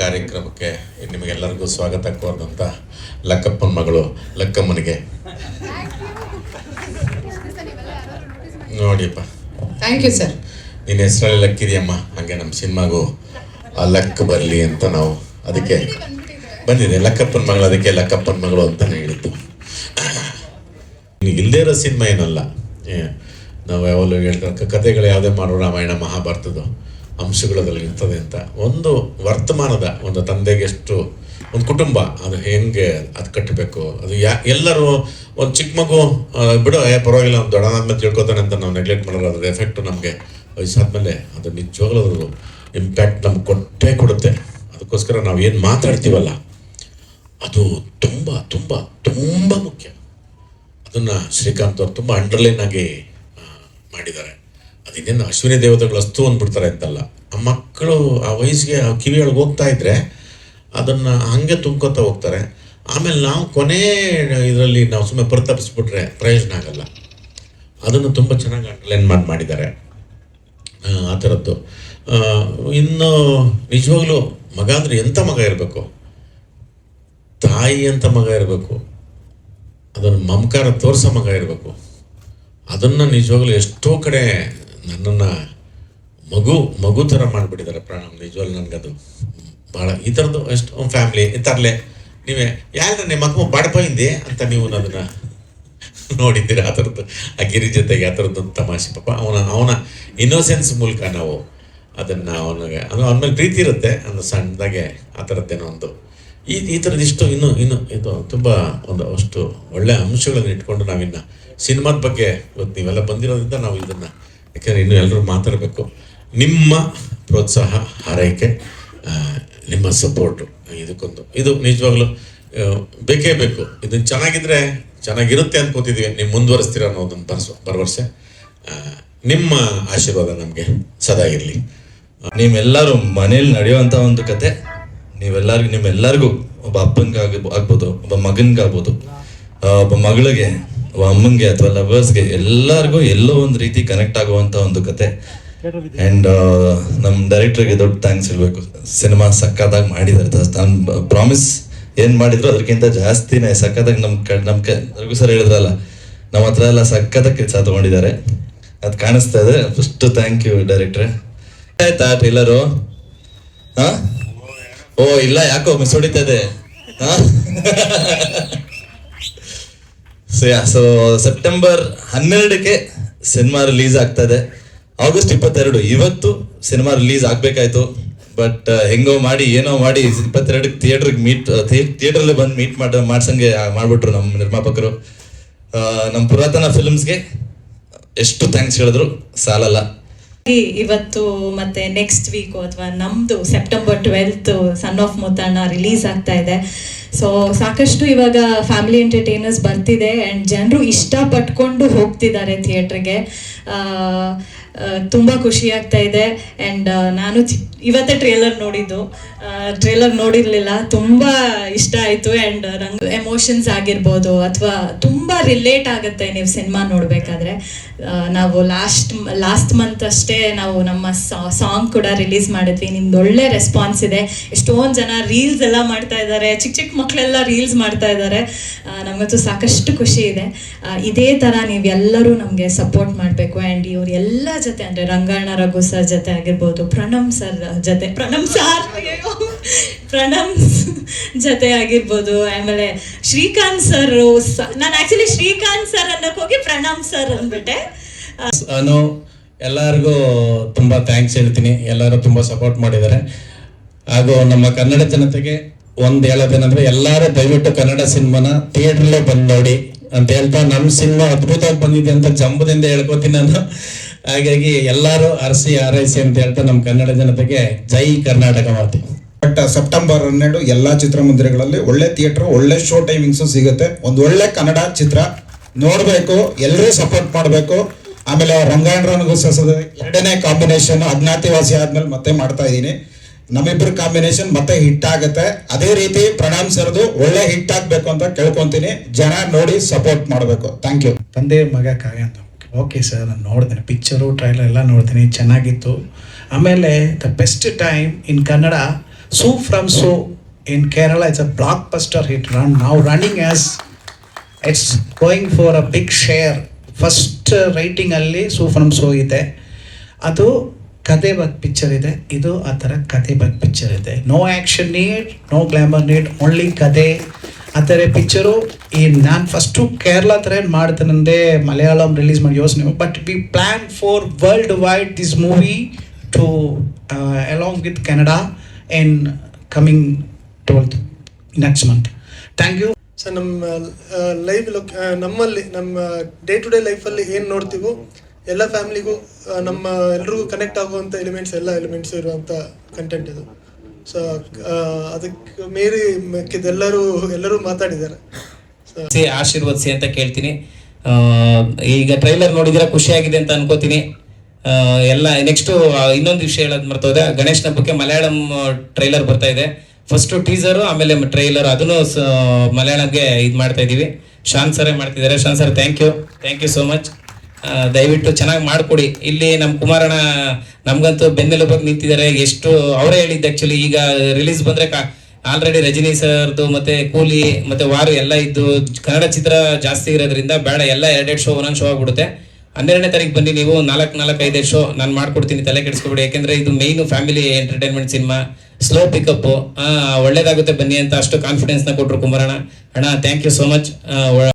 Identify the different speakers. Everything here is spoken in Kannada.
Speaker 1: ಕಾರ್ಯಕ್ರಮಕ್ಕೆ ನಿಮಗೆಲ್ಲರಿಗೂ ಸ್ವಾಗತ ಕೋರಿದಂಥ ಲಕ್ಕಪ್ಪನ ಮಗಳು ಲಕ್ಕಮ್ಮನಿಗೆ ನೋಡಿಯಪ್ಪ.
Speaker 2: Thank you sir.
Speaker 1: ನಿನ್ನ ಹೆಸರಲ್ಲಿ ಲಕ್ಕಿದೆಯಮ್ಮ, ಹಾಗೆ ನಮ್ಮ ಸಿನಿಮಾಗೂ ಆ ಲಕ್ ಬರಲಿ ಅಂತ ನಾವು ಅದಕ್ಕೆ ಬಂದಿದೆ. ಲಕ್ಕಪ್ಪನ ಮಗಳು, ಅದಕ್ಕೆ ಲಕ್ಕಪ್ಪನ ಮಗಳು ಅಂತಲೇ ಹೇಳಿದ್ದು. ಇಲ್ಲದೇ ಇರೋ ಸಿನಿಮಾ ಏನಲ್ಲ. ನಾವು ಯಾವಾಗಲೂ ಹೇಳ್ತಾರೆ ಕಥೆಗಳು ಯಾವುದೇ ಮಾಡೋ ರಾಮಾಯಣ ಮಹಾಭಾರತದ ಅಂಶಗಳಲ್ಲಿ ಇರ್ತದೆ ಅಂತ. ಒಂದು ವರ್ತಮಾನದ ಒಂದು ತಂದೆಗೆ ಎಷ್ಟು ಒಂದು ಕುಟುಂಬ ಅದು ಹೆಂಗೆ ಅದು ಕಟ್ಟಬೇಕು, ಅದು ಎಲ್ಲರೂ ಒಂದು ಚಿಕ್ಕ ಮಗು ಬಿಡು ಪರವಾಗಿಲ್ಲ ಒಂದು ದೊಡ್ಡನಾದ್ಮೇಲೆ ತಿಳ್ಕೊತಾನೆ ಅಂತ ನಾವು ನೆಗ್ಲೆಕ್ಟ್ ಮಾಡೋದು, ಅದ್ರ ಎಫೆಕ್ಟು ನಮಗೆ ವಯಸ್ಸಾದ್ಮೇಲೆ ಅದು ನಿಜವಾಗ್ಲೂ ಅದ್ರ ಇಂಪ್ಯಾಕ್ಟ್ ನಮ್ಗೆ ಕೊಟ್ಟೇ ಕೊಡುತ್ತೆ. ಅದಕ್ಕೋಸ್ಕರ ನಾವು ಏನು ಮಾತಾಡ್ತೀವಲ್ಲ ಅದು ತುಂಬ ತುಂಬ ತುಂಬ ಮುಖ್ಯ. ಅದನ್ನು ಶ್ರೀಕಾಂತ್ ಅವ್ರು ತುಂಬ ಅಂಡರ್ಲೈನ್ ಆಗಿ ಮಾಡಿದ್ದಾರೆ. ಅದಿನ್ನೇನು ಅಶ್ವಿನಿ ದೇವತೆಗಳು ಅಸ್ತು ಅಂದ್ಬಿಡ್ತಾರೆ ಅಂತಲ್ಲ, ಆ ಮಕ್ಕಳು ಆ ವಯಸ್ಸಿಗೆ ಆ ಕಿವಿಯೊಳಗೆ ಹೋಗ್ತಾ ಇದ್ರೆ ಅದನ್ನು ಹಾಗೆ ತುಂಬ್ಕೊತಾ ಹೋಗ್ತಾರೆ. ಆಮೇಲೆ ನಾವು ಕೊನೆ ಇದರಲ್ಲಿ ನಾವು ಸುಮ್ಮನೆ ಪ್ರತಾಪಿಸ್ಬಿಟ್ರೆ ಪ್ರಯೋಜನ ಆಗಲ್ಲ. ಅದನ್ನು ತುಂಬ ಚೆನ್ನಾಗಿ ಅಂಡರ್ಲೈನ್ ಮಾಡಿದ್ದಾರೆ ಆ ಥರದ್ದು. ಇನ್ನು ನಿಜವಾಗ್ಲೂ ಮಗ ಅಂದರೆ ಎಂಥ ಮಗ ಇರಬೇಕು, ತಾಯಿ ಅಂತ ಮಗ ಇರಬೇಕು, ಅದನ್ನು ಮಮಕಾರ ತೋರಿಸೋ ಮಗ ಇರಬೇಕು. ಅದನ್ನು ನಿಜವಾಗ್ಲೂ ಎಷ್ಟೋ ಕಡೆ ನನ್ನನ್ನು ಮಗು ಥರ ಮಾಡಿಬಿಟ್ಟಿದ್ದಾರೆ ಪ್ರಾಣಮ್. ನಿಜವಾಗ್ಲೂ ನನಗದು ಭಾಳ ಈ ಥರದ್ದು ಎಷ್ಟು ಫ್ಯಾಮ್ಲಿ ತರಲೆ ನೀವೇ ಯಾರು ನಿಮ್ಮ ಮಗು ಬಡಪೈಂದೆ ಅಂತ ನೀವು ಅದನ್ನು ನೋಡಿದ್ದೀರ. ಆ ಥರದ್ದು ಆ ಗಿರಿ ಜೊತೆಗೆ ಆ ಥರದ್ದು ತಮಾಷೆ. ಪಾಪ ಅವನ ಇನ್ನೋಸೆನ್ಸ್ ಮೂಲಕ ನಾವು ಅದನ್ನು ಅವನಿಗೆ ಅವನ ಮೇಲೆ ಪ್ರೀತಿ ಇರುತ್ತೆ ಅನ್ನೋ ಸಣ್ಣದಾಗೆ ಆ ಥರದ್ದೇನೋ ಒಂದು ಈ ಥರದಿಷ್ಟು ಇನ್ನು ಇದು ತುಂಬ ಒಂದು ಅಷ್ಟು ಒಳ್ಳೆಯ ಅಂಶಗಳನ್ನು ಇಟ್ಕೊಂಡು ನಾವಿನ್ನು ಸಿನಿಮಾದ ಬಗ್ಗೆ ಇವತ್ತು ನೀವೆಲ್ಲ ಬಂದಿರೋದ್ರಿಂದ ನಾವು ಇದನ್ನು ಯಾಕೆಂದರೆ ಇನ್ನೂ ಎಲ್ಲರೂ ಮಾತಾಡಬೇಕು. ನಿಮ್ಮ ಪ್ರೋತ್ಸಾಹ, ಹಾರೈಕೆ, ನಿಮ್ಮ ಸಪೋರ್ಟು ಇದು ನಿಜವಾಗ್ಲೂ ಬೇಕೇ ಬೇಕು. ಇದನ್ನು ಚೆನ್ನಾಗಿದ್ರೆ ಚೆನ್ನಾಗಿರುತ್ತೆ ಅನ್ಕೋತಿದ್ದೀವಿ. ನೀವು ಮುಂದುವರಿಸ್ತೀರ ಅನ್ನೋದೊಂದು ಭರವಸೆ. ನಿಮ್ಮ ಆಶೀರ್ವಾದ ನಮಗೆ ಸದಾ ಇರಲಿ.
Speaker 3: ನೀವೆಲ್ಲರೂ ಮನೇಲಿ ನಡೆಯುವಂಥ ಒಂದು ಕತೆ ನಿಮ್ಮೆಲ್ಲರಿಗೂ ಒಬ್ಬ ಆಗ್ಬೋದು, ಒಬ್ಬ ಮಗನಿಗಾಗ್ಬೋದು, ಒಬ್ಬ ಮಗಳಿಗೆ, ಒಬ್ಬ ಅಮ್ಮಂಗೆ ಅಥವಾ ಲವರ್ಸ್ಗೆ ಎಲ್ಲರಿಗೂ ಎಲ್ಲೋ ಒಂದು ರೀತಿ ಕನೆಕ್ಟ್ ಆಗುವಂಥ ಒಂದು ಕತೆ. ಆ್ಯಂಡ್ ನಮ್ಮ ಡೈರೆಕ್ಟರ್ಗೆ ದೊಡ್ಡ ಥ್ಯಾಂಕ್ಸ್ ಹೇಳಬೇಕು. ಸಿನಿಮಾ ಸಕ್ಕತ್ತಾಗಿ ಮಾಡಿದ್ದಾರೆ. ನಾನು ಪ್ರಾಮಿಸ್ ಏನು ಮಾಡಿದ್ರು ಅದಕ್ಕಿಂತ ಜಾಸ್ತಿನೇ ಸಕ್ಕತ್ತಾಗಿ ರಘು ಸರ್ ಹೇಳಿದ್ರಲ್ಲ, ನಮ್ಮ ಹತ್ರ ಎಲ್ಲ ಸಕ್ಕತ್ತಾಗಿ ಕೆಲಸ ತೊಗೊಂಡಿದ್ದಾರೆ. ಅದು ಕಾಣಿಸ್ತಾ ಇದೆ. ಫಸ್ಟ್ ಥ್ಯಾಂಕ್ ಯು ಡೈರೆಕ್ಟ್ರೆ. ಆಯ್ತಾ ಟ್ರೇಲರು? ಹಾಂ, ಓ ಇಲ್ಲ, ಯಾಕೋ ಮಿಸ್ ಹೊಡಿತಾ ಇದೆ. ಸೊ ಸೆಪ್ಟೆಂಬರ್ 12ಕ್ಕೆ ಸಿನಿಮಾ ರಿಲೀಸ್ ಆಗ್ತಾ ಇದೆ. ಆಗಸ್ಟ್ 22 ಇವತ್ತು ಸಿನಿಮಾ ರಿಲೀಸ್ ಆಗ್ಬೇಕಾಯ್ತು. ಬಟ್ ಹೆಂಗೋ ಮಾಡಿ ಏನೋ ಮಾಡಿ 22ಕ್ಕೆ ಥಿಯೇಟ್ರಲ್ಲಿ ಬಂದು ಮೀಟ್ ಮಾಡ್ಸಂಗೆ ಮಾಡ್ಬಿಟ್ರು ನಮ್ಮ ನಿರ್ಮಾಪಕರು. ನಮ್ಮ ಪುರಾತನ ಫಿಲ್ಮ್ಸ್ಗೆ ಎಷ್ಟು ಥ್ಯಾಂಕ್ಸ್ ಹೇಳಿದ್ರು ಸಾಲಲ್ಲ.
Speaker 4: ಇವತ್ತು ಮತ್ತೆ ನೆಕ್ಸ್ಟ್ ವೀಕು ಅಥವಾ ನಮ್ದು September 12 son of Muthanna release ಆಗ್ತಾ ಇದೆ. ಸೊ ಸಾಕಷ್ಟು ಇವಾಗ ಫ್ಯಾಮಿಲಿ ಎಂಟರ್ಟೈನರ್ಸ್ ಬರ್ತಿದೆ ಆ್ಯಂಡ್ ಜನರು ಇಷ್ಟಪಟ್ಕೊಂಡು ಹೋಗ್ತಿದ್ದಾರೆ ಥಿಯೇಟ್ರಿಗೆ. ತುಂಬ ಖುಷಿ ಆಗ್ತಾ ಇದೆ. ಆ್ಯಂಡ್ ನಾನು ಇವತ್ತೇ ಟ್ರೇಲರ್ ನೋಡಿರಲಿಲ್ಲ, ತುಂಬ ಇಷ್ಟ ಆಯಿತು. ಆ್ಯಂಡ್ ಎಮೋಷನ್ಸ್ ಆಗಿರ್ಬೋದು ಅಥವಾ ತುಂಬ ರಿಲೇಟ್ ಆಗುತ್ತೆ ನೀವು ಸಿನಿಮಾ ನೋಡಬೇಕಾದ್ರೆ. ನಾವು ಲಾಸ್ಟ್ ಮಂತ್ ಅಷ್ಟೇ ನಾವು ನಮ್ಮ ಸಾಂಗ್ ಕೂಡ ರಿಲೀಸ್ ಮಾಡಿದ್ವಿ. ನಿಮ್ದು ಒಳ್ಳೆ ರೆಸ್ಪಾನ್ಸ್ ಇದೆ. ಎಷ್ಟೊಂದು ಜನ ರೀಲ್ಸ್ ಎಲ್ಲ ಮಾಡ್ತಾ ಇದ್ದಾರೆ, ಚಿಕ್ಕ ಮಕ್ಕಳೆಲ್ಲ ರೀಲ್ಸ್ ಮಾಡ್ತಾ ಇದ್ದಾರೆ. ನಮಗಂತೂ ಸಾಕಷ್ಟು ಖುಷಿ ಇದೆ. ಇದೇ ಥರ ನೀವೆಲ್ಲರೂ ನಮಗೆ ಸಪೋರ್ಟ್ ಮಾಡಬೇಕು. ಆ್ಯಂಡ್ ಇವ್ರು ಎಲ್ಲ ಜೊತೆ ಅಂದರೆ ರಂಗಣ್ಣ, ರಘು ಸರ್ ಜೊತೆ ಆಗಿರ್ಬೋದು, ಪ್ರಣಮ್ ಜೊತೆ ಆಗಿರ್ಬೋದು, ಆಮೇಲೆ ಶ್ರೀಕಾಂತ್ ಸರ್. ನಾನು ಆ್ಯಕ್ಚುಲಿ ಶ್ರೀಕಾಂತ್ ಸರ್ ಅನ್ನೋಕೆ ಹೋಗಿ ಪ್ರಣಮ್ ಸರ್ ಅಂದ್ಬಿಟ್ಟೆ.
Speaker 5: ನಾನು ಎಲ್ಲರಿಗೂ ತುಂಬ ಥ್ಯಾಂಕ್ಸ್ ಹೇಳ್ತೀನಿ. ಎಲ್ಲರೂ ತುಂಬ ಸಪೋರ್ಟ್ ಮಾಡಿದ್ದಾರೆ. ಹಾಗೂ ನಮ್ಮ ಕನ್ನಡ ಜನತೆಗೆ ಒಂದು ಹೇಳೋದೇನೆಂದರೆ, ಎಲ್ಲರೂ ದಯವಿಟ್ಟು ಕನ್ನಡ ಸಿನಿಮಾನ ಥಿಯೇಟ್ರಲ್ಲೇ ಬಂದು ನೋಡಿ ಅಂತ ಹೇಳ್ತಾ, ನಮ್ಮ ಸಿನಿಮಾ ಅದ್ಭುತವಾಗಿ ಬಂದಿದೆ ಅಂತ ಜಂಬದಿಂದ ಹೇಳ್ಕೊತೀನಿ ನಾನು. ಹಾಗಾಗಿ ಎಲ್ಲರೂ ಹಾರೈಸಿ ಅಂತ ಹೇಳ್ತಾ ನಮ್ಮ ಕನ್ನಡ ಜನತೆಗೆ ಜೈ ಕರ್ನಾಟಕ ಮಾಡ್ತೀವಿ.
Speaker 6: ಬಟ್ ಸೆಪ್ಟೆಂಬರ್ 12 ಎಲ್ಲ ಚಿತ್ರಮಂದಿರಗಳಲ್ಲಿ ಒಳ್ಳೆ ಥಿಯೇಟರ್, ಒಳ್ಳೆ ಶೋ ಟೈಮಿಂಗ್ಸು ಸಿಗುತ್ತೆ. ಒಂದು ಒಳ್ಳೆ ಕನ್ನಡ ಚಿತ್ರ ನೋಡಬೇಕು, ಎಲ್ಲರೂ ಸಪೋರ್ಟ್ ಮಾಡಬೇಕು. ಆಮೇಲೆ ರಂಗಾಯಣನಿಗೂ ಎರಡನೇ ಕಾಂಬಿನೇಷನ್ ಅಜ್ಞಾತಿವಾಸಿ ಆದ್ಮೇಲೆ ಮತ್ತೆ ಮಾಡ್ತಾ ಇದ್ದೀನಿ. ನಮ್ಮಿಬ್ಬರು ಕಾಂಬಿನೇಷನ್ ಮತ್ತೆ ಹಿಟ್ ಆಗುತ್ತೆ. ಅದೇ ರೀತಿ ಪ್ರಣಾಮ್ ಸರ್ದು ಒಳ್ಳೆ ಹಿಟ್ ಆಗ್ಬೇಕು ಅಂತ ಕೇಳ್ಕೊಂತೀನಿ. ಜನ ನೋಡಿ ಸಪೋರ್ಟ್ ಮಾಡಬೇಕು. Thank you.
Speaker 7: ತಂದೆ ಮಗ ಕಾವ್ಯ ಅಂತ. ಓಕೆ ಸರ್, ನಾನು ನೋಡ್ತೇನೆ ಪಿಕ್ಚರು ಟ್ರೈಲರ್ ಎಲ್ಲ ನೋಡ್ತೀನಿ, ಚೆನ್ನಾಗಿತ್ತು. ಆಮೇಲೆ the best time in Kannada So From So in Kerala, it's a blockbuster hit. Now running as it's going for a big share. First ರೈಟಿಂಗಲ್ಲಿ ಸೋ ಫ್ರಮ್ ಸೋ ಇದೆ, ಅದು ಕತೆ ಬಗ್ಗೆ ಪಿಕ್ಚರ್ ಇದೆ. ಇದು ಆ ಥರ ಕತೆ ಬಗ್ಗೆ ಪಿಕ್ಚರ್ ಇದೆ. No action need, no glamour need, only ಕತೆ. ಆ ಥರ ಪಿಕ್ಚರು ಈ ನಾನು ಫಸ್ಟು ಕೇರಳ ಥರ ಏನು ಮಾಡ್ತೇನೆಂದರೆ ಮಲಯಾಳಂ ರಿಲೀಸ್ ಮಾಡಿ ಯೋಚನೆ, but we plan for world wide this movie to along with Canada in coming 12th next month. Thank you.
Speaker 2: Sir, ನಮ್ಮ ನಮ್ಮಲ್ಲಿ ನಮ್ಮ ಡೇ ಟು ಡೇ ಲೈಫಲ್ಲಿ ಏನು ನೋಡ್ತೀವೋ ಎಲ್ಲ ಫ್ಯಾಮಿಲಿಗೂ ನಮ್ಮ ಎಲ್ರಿಗೂ ಕನೆಕ್ಟ್ ಆಗುವಂಥ ಎಲ್ಲ ಎಲಿಮೆಂಟ್ಸ್ ಇರುವಂಥ ಕಂಟೆಂಟ್ ಇದು. ಸೊ ಅದಕ್ಕೆ ಮೀರಿ ಎಲ್ಲರೂ ಮಾತಾಡಿದ್ದಾರೆ.
Speaker 8: ಆಶೀರ್ವದಿಸಿ ಅಂತ ಕೇಳ್ತೀನಿ. ಈಗ ಟ್ರೈಲರ್ ನೋಡಿದ್ರೆ ಖುಷಿಯಾಗಿದೆ ಅಂತ ಅನ್ಕೋತೀನಿ. ಎಲ್ಲ ನೆಕ್ಸ್ಟು ಇನ್ನೊಂದು ವಿಷಯ ಹೇಳೋದು ಮರ್ತೋದೆ, ಗಣೇಶನ ಹಬ್ಬಕ್ಕೆ ಮಲಯಾಳಂ ಟ್ರೈಲರ್ ಬರ್ತಾ ಇದೆ. ಫಸ್ಟು ಟೀಸರು, ಆಮೇಲೆ ಟ್ರೈಲರ್, ಅದನ್ನು ಮಲಯಾಳಂಗೆ ಇದು ಮಾಡ್ತಾ ಇದ್ದೀವಿ. ಶಾನ್ ಸರೇ ಮಾಡ್ತಿದ್ದಾರೆ. Shaan sir, thank you so much. ದಯವಿಟ್ಟು ಚೆನ್ನಾಗಿ ಮಾಡಿಕೊಡಿ. ಇಲ್ಲಿ ನಮ್ಮ ಕುಮಾರಣ್ಣ ನಮಗಂತೂ ಬೆನ್ನೆಲುಬಾಗಿ ನಿಂತಿದ್ದಾರೆ. ಎಷ್ಟು ಅವರೇ ಹೇಳಿದ್ದು ಆ್ಯಕ್ಚುಲಿ, ಈಗ ರಿಲೀಸ್ ಬಂದರೆ ಆಲ್ರೆಡಿ ರಜನಿ ಸರ್ದು ಮತ್ತು ಕೂಲಿ ಮತ್ತು ವಾರು ಎಲ್ಲ ಇದ್ದು ಕನ್ನಡ ಚಿತ್ರ ಜಾಸ್ತಿ ಇರೋದ್ರಿಂದ ಬೇಡ, ಎಲ್ಲ 2 ಶೋ ಒಂದೊಂದು ಶೋ ಆಗ್ಬಿಡುತ್ತೆ. 12ನೇ ತಾರೀಕು ಬನ್ನಿ, ನೀವು 4-5 ಶೋ ನಾನು ಮಾಡ್ಕೊಡ್ತೀನಿ, ತಲೆ ಕೆಡಿಸ್ಕೊಬೇಡಿ. ಯಾಕೆಂದರೆ ಇದು main family entertainment cinema, slow pickup, ಒಳ್ಳೇದಾಗುತ್ತೆ ಬನ್ನಿ ಅಂತ ಅಷ್ಟು ಕಾನ್ಫಿಡೆನ್ಸ್ನ ಕೊಟ್ಟರು ಕುಮಾರಣ್ಣ. ಅಣ್ಣ, ಥ್ಯಾಂಕ್ ಯು ಸೋ ಮಚ್.